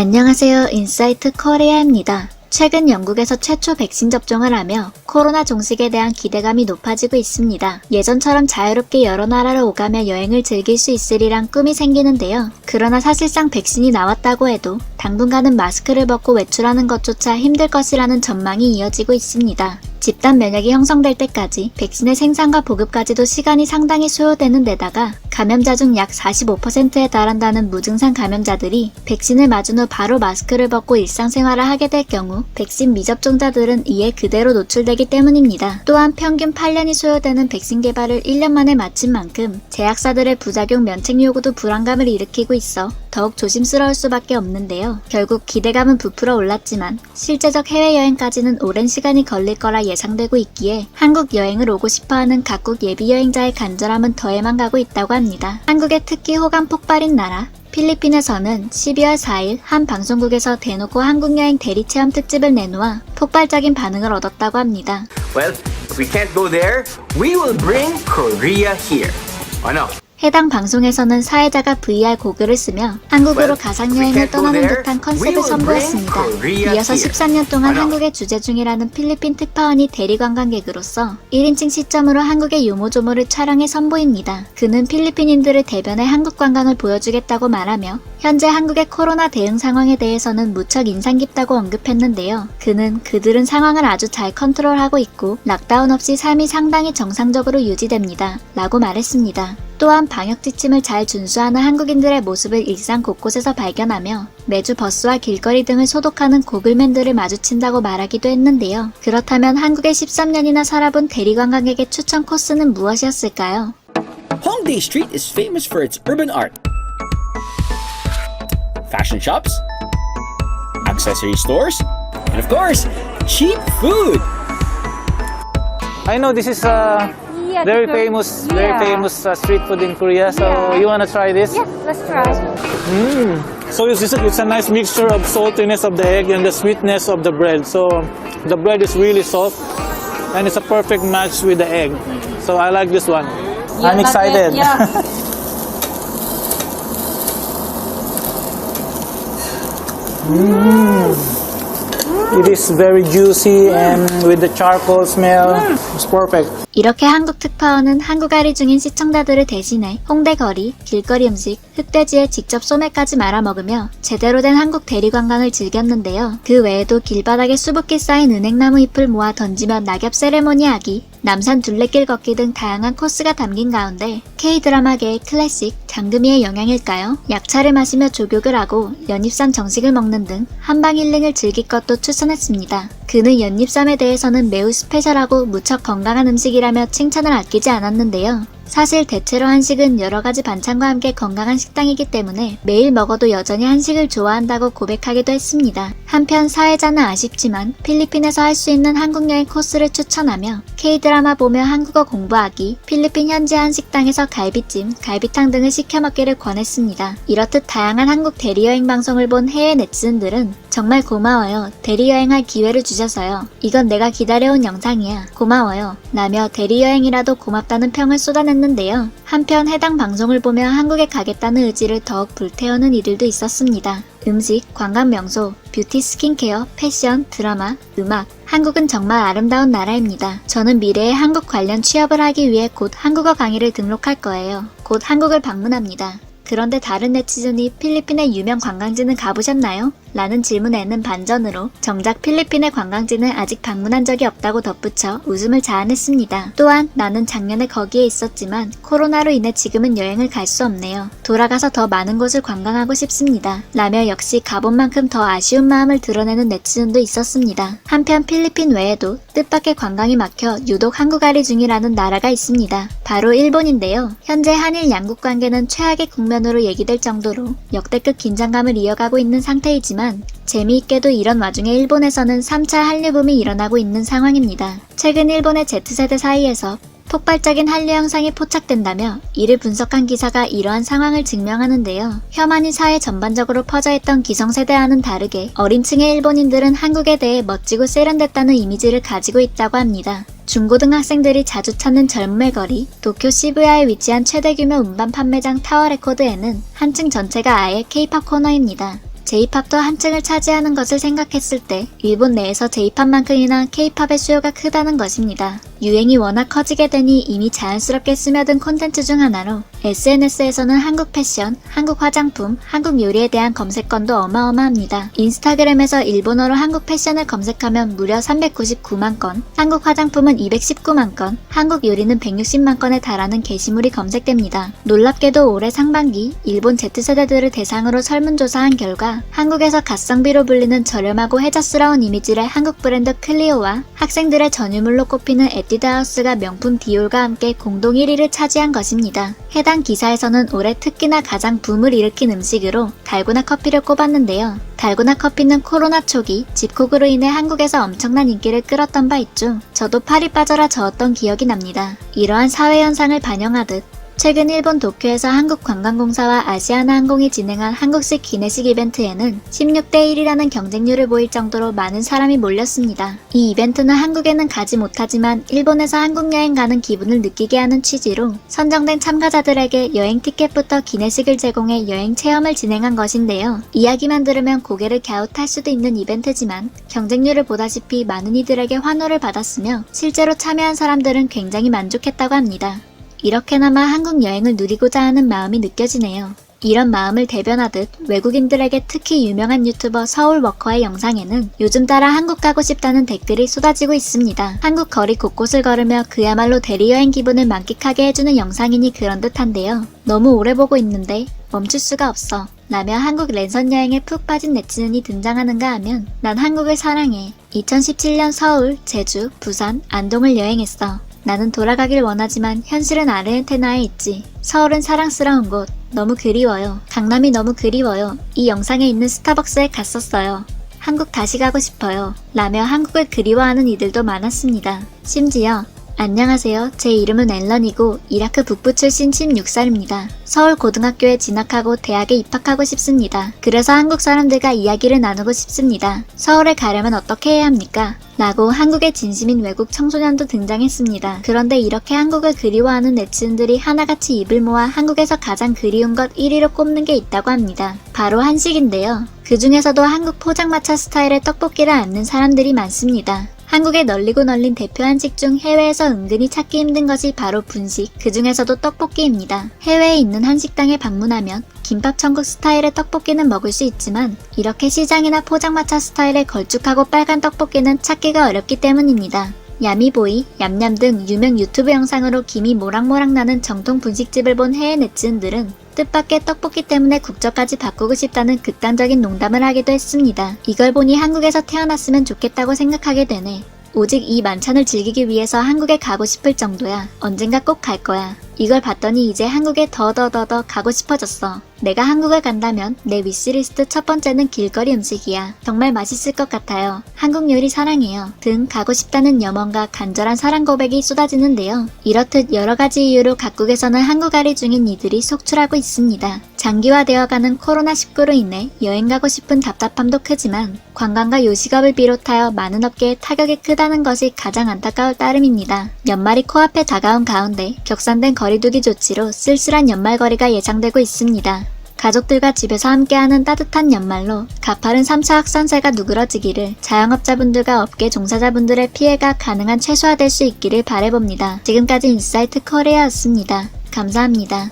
안녕하세요. 인사이트 코리아입니다. 최근 영국에서 최초 백신 접종을 하며 코로나 종식에 대한 기대감이 높아지고 있습니다. 예전처럼 자유롭게 여러 나라를 오가며 여행을 즐길 수 있으리란 꿈이 생기는데요. 그러나 사실상 백신이 나왔다고 해도 당분간은 마스크를 벗고 외출하는 것조차 힘들 것이라는 전망이 이어지고 있습니다. 집단 면역이 형성될 때까지 백신의 생산과 보급까지도 시간이 상당히 소요되는 데다가 감염자 중 약 45%에 달한다는 무증상 감염자들이 백신을 맞은 후 바로 마스크를 벗고 일상생활을 하게 될 경우 백신 미접종자들은 이에 그대로 노출되기 때문입니다. 또한 평균 8년이 소요되는 백신 개발을 1년 만에 마친 만큼 제약사들의 부작용 면책 요구도 불안감을 일으키고 있어 더욱 조심스러울 수밖에 없는데요. 결국 기대감은 부풀어 올랐지만 실제적 해외여행까지는 오랜 시간이 걸릴 거라 예상되고 있기에 한국 여행을 오고 싶어하는 각국 예비여행자의 간절함은 더해만 가고 있다고 합니다. 한국의 특히 호감 폭발인 나라 필리핀에서는 12월 4일 한 방송국에서 대놓고 한국여행 대리체험 특집을 내놓아 폭발적인 반응을 얻었다고 합니다. Well, if we can't go there, we will bring Korea here. ano? 해당 방송에서는 사회자가 VR 고글을 쓰며 한국으로 가상여행을 떠나는 듯한 컨셉을 선보였습니다. 이어서 13년 동안 한국에 주재 중이라는 필리핀 특파원이 대리관광객으로서 1인칭 시점으로 한국의 요모조모를 촬영해 선보입니다. 그는 필리핀인들을 대변해 한국 관광을 보여주겠다고 말하며 현재 한국의 코로나 대응 상황에 대해서는 무척 인상 깊다고 언급했는데요. 그는 그들은 상황을 아주 잘 컨트롤하고 있고 락다운 없이 삶이 상당히 정상적으로 유지됩니다. 라고 말했습니다. 또한 방역 지침을 잘 준수하는 한국인들의 모습을 일상 곳곳에서 발견하며 매주 버스와 길거리 등을 소독하는 고글맨들을 마주친다고 말하기도 했는데요. 그렇다면 한국에 13년이나 살아본 대리관광객의 추천 코스는 무엇이었을까요? Hongdae Street is famous for its urban art, fashion shops, accessory stores, and of course, cheap food. I know this is very famous street food in Korea. So you wanna try this? Yeah, let's try. So it's a nice mixture of saltiness of the egg and the sweetness of the bread. So the bread is really soft and it's a perfect match with the egg. So I like this one. I'm excited. Yeah. It is very juicy and with the charcoal smell, it's perfect. 이렇게 한국 특파원은 한국아리 중인 시청자들을 대신해 홍대 거리, 길거리 음식, 흑돼지에 직접 소매까지 말아먹으며 제대로 된 한국 대리관광을 즐겼는데요. 그 외에도 길바닥에 수북히 쌓인 은행나무 잎을 모아 던지며 낙엽 세레모니 하기, 남산 둘레길 걷기 등 다양한 코스가 담긴 가운데 K-드라마계의 클래식 장금이의 영향일까요? 약차를 마시며 족욕을 하고 연잎쌈 정식을 먹는 등 한방 힐링을 즐길 것도 추천했습니다. 그는 연잎쌈에 대해서는 매우 스페셜하고 무척 건강한 음식이라며 칭찬을 아끼지 않았는데요. 사실 대체로 한식은 여러가지 반찬과 함께 건강한 식당이기 때문에 매일 먹어도 여전히 한식을 좋아한다고 고백하기도 했습니다. 한편 사회자는 아쉽지만 필리핀에서 할 수 있는 한국여행 코스를 추천하며 K-드라마 보며 한국어 공부하기, 필리핀 현지 한식당에서 갈비찜, 갈비탕 등을 시켜 먹기를 권했습니다. 이렇듯 다양한 한국 대리여행 방송을 본 해외 네티즌들은 정말 고마워요. 대리여행할 기회를 주셔서요. 이건 내가 기다려온 영상이야. 고마워요. 라며 대리여행이라도 고맙다는 평을 쏟아냈는데요. 한편 해당 방송을 보며 한국에 가겠다는 의지를 더욱 불태우는 이들도 있었습니다. 음식, 관광명소, 뷰티 스킨케어, 패션, 드라마, 음악, 한국은 정말 아름다운 나라입니다. 저는 미래에 한국 관련 취업을 하기 위해 곧 한국어 강의를 등록할 거예요. 곧 한국을 방문합니다. 그런데 다른 네티즌이 필리핀의 유명 관광지는 가보셨나요? 라는 질문에는 반전으로 정작 필리핀의 관광지는 아직 방문한 적이 없다고 덧붙여 웃음을 자아냈습니다. 또한 나는 작년에 거기에 있었지만 코로나로 인해 지금은 여행을 갈 수 없네요. 돌아가서 더 많은 곳을 관광하고 싶습니다. 라며 역시 가본 만큼 더 아쉬운 마음을 드러내는 네티즌도 있었습니다. 한편 필리핀 외에도 뜻밖의 관광이 막혀 유독 한국아리 중이라는 나라가 있습니다. 바로 일본인데요. 현재 한일 양국 관계는 최악의 국면으로 얘기될 정도로 역대급 긴장감을 이어가고 있는 상태이지만 재미있게도 이런 와중에 일본에서는 3차 한류붐이 일어나고 있는 상황입니다. 최근 일본의 Z세대 사이에서 폭발적인 한류 현상이 포착된다며 이를 분석한 기사가 이러한 상황을 증명하는데요. 혐한이 사회 전반적으로 퍼져있던 기성세대와는 다르게 어린 층의 일본인들은 한국에 대해 멋지고 세련됐다는 이미지를 가지고 있다고 합니다. 중고등학생들이 자주 찾는 젊음의 거리, 도쿄 시부야에 위치한 최대 규모 음반 판매장 타워레코드에는 한층 전체가 아예 K-팝 코너입니다. J-팝도 한층을 차지하는 것을 생각했을 때 일본 내에서 J-팝만큼이나 K-팝의 수요가 크다는 것입니다. 유행이 워낙 커지게 되니 이미 자연스럽게 스며든 콘텐츠 중 하나로 SNS에서는 한국 패션, 한국 화장품, 한국 요리에 대한 검색건도 어마어마합니다. 인스타그램에서 일본어로 한국 패션을 검색하면 무려 399만 건, 한국 화장품은 219만 건, 한국 요리는 160만 건에 달하는 게시물이 검색됩니다. 놀랍게도 올해 상반기 일본 Z세대들을 대상으로 설문조사한 결과 한국에서 가성비로 불리는 저렴하고 혜자스러운 이미지의 한국 브랜드 클리오와 학생들의 전유물로 꼽히는 에뛰드하우스가 명품 디올과 함께 공동 1위를 차지한 것입니다. 해당 기사에서는 올해 특히나 가장 붐을 일으킨 음식으로 달고나 커피를 꼽았는데요. 달고나 커피는 코로나 초기 집콕으로 인해 한국에서 엄청난 인기를 끌었던 바 있죠. 저도 팔이 빠져라 저었던 기억이 납니다. 이러한 사회현상을 반영하듯 최근 일본 도쿄에서 한국관광공사와 아시아나항공이 진행한 한국식 기내식 이벤트에는 16대 1이라는 경쟁률을 보일 정도로 많은 사람이 몰렸습니다. 이 이벤트는 한국에는 가지 못하지만 일본에서 한국 여행 가는 기분을 느끼게 하는 취지로 선정된 참가자들에게 여행 티켓부터 기내식을 제공해 여행 체험을 진행한 것인데요. 이야기만 들으면 고개를 갸웃할 수도 있는 이벤트지만 경쟁률을 보다시피 많은 이들에게 환호를 받았으며 실제로 참여한 사람들은 굉장히 만족했다고 합니다. 이렇게나마 한국 여행을 누리고자 하는 마음이 느껴지네요. 이런 마음을 대변하듯 외국인들에게 특히 유명한 유튜버 서울워커의 영상에는 요즘 따라 한국 가고 싶다는 댓글이 쏟아지고 있습니다. 한국 거리 곳곳을 걸으며 그야말로 대리여행 기분을 만끽하게 해주는 영상이니 그런 듯한데요. 너무 오래 보고 있는데 멈출 수가 없어 라며 한국 랜선 여행에 푹 빠진 네티즌이 등장하는가 하면 난 한국을 사랑해. 2017년 서울, 제주, 부산, 안동을 여행했어. 나는 돌아가길 원하지만 현실은 아르헨티나에 있지. 서울은 사랑스러운 곳. 너무 그리워요. 강남이 너무 그리워요. 이 영상에 있는 스타벅스에 갔었어요. 한국 다시 가고 싶어요. 라며 한국을 그리워하는 이들도 많았습니다. 심지어 안녕하세요. 제 이름은 앨런이고 이라크 북부 출신 16살입니다. 서울 고등학교에 진학하고 대학에 입학하고 싶습니다. 그래서 한국 사람들과 이야기를 나누고 싶습니다. 서울에 가려면 어떻게 해야 합니까? 라고 한국의 진심인 외국 청소년도 등장했습니다. 그런데 이렇게 한국을 그리워하는 네티즌들이 하나같이 입을 모아 한국에서 가장 그리운 것 1위로 꼽는 게 있다고 합니다. 바로 한식인데요. 그 중에서도 한국 포장마차 스타일의 떡볶이를 앉는 사람들이 많습니다. 한국에 널리고 널린 대표 한식 중 해외에서 은근히 찾기 힘든 것이 바로 분식, 그 중에서도 떡볶이입니다. 해외에 있는 한식당에 방문하면 김밥 천국 스타일의 떡볶이는 먹을 수 있지만 이렇게 시장이나 포장마차 스타일의 걸쭉하고 빨간 떡볶이는 찾기가 어렵기 때문입니다. 야미보이, 얌얌 등 유명 유튜브 영상으로 김이 모락모락 나는 정통 분식집을 본 해외 네티즌들은 뜻밖의 떡볶이 때문에 국적까지 바꾸고 싶다는 극단적인 농담을 하기도 했습니다. 이걸 보니 한국에서 태어났으면 좋겠다고 생각하게 되네. 오직 이 만찬을 즐기기 위해서 한국에 가고 싶을 정도야. 언젠가 꼭 갈 거야. 이걸 봤더니 이제 한국에 더 가고 싶어졌어. 내가 한국을 간다면 내 위시리스트 첫 번째는 길거리 음식이야. 정말 맛있을 것 같아요. 한국 요리 사랑해요. 등 가고 싶다는 염원과 간절한 사랑 고백이 쏟아지는데요. 이렇듯 여러가지 이유로 각국에서는 한국앓이 중인 이들이 속출하고 있습니다. 장기화되어가는 코로나19로 인해 여행 가고 싶은 답답함도 크지만 관광과 요식업을 비롯하여 많은 업계에 타격이 크다는 것이 가장 안타까울 따름입니다. 연말이 코앞에 다가온 가운데 격산된 거리두기 조치로 쓸쓸한 연말거리가 예상되고 있습니다. 가족들과 집에서 함께하는 따뜻한 연말로 가파른 3차 확산세가 누그러지기를, 자영업자분들과 업계 종사자분들의 피해가 가능한 최소화될 수 있기를 바라봅니다. 지금까지 인사이트 코리아였습니다. 감사합니다.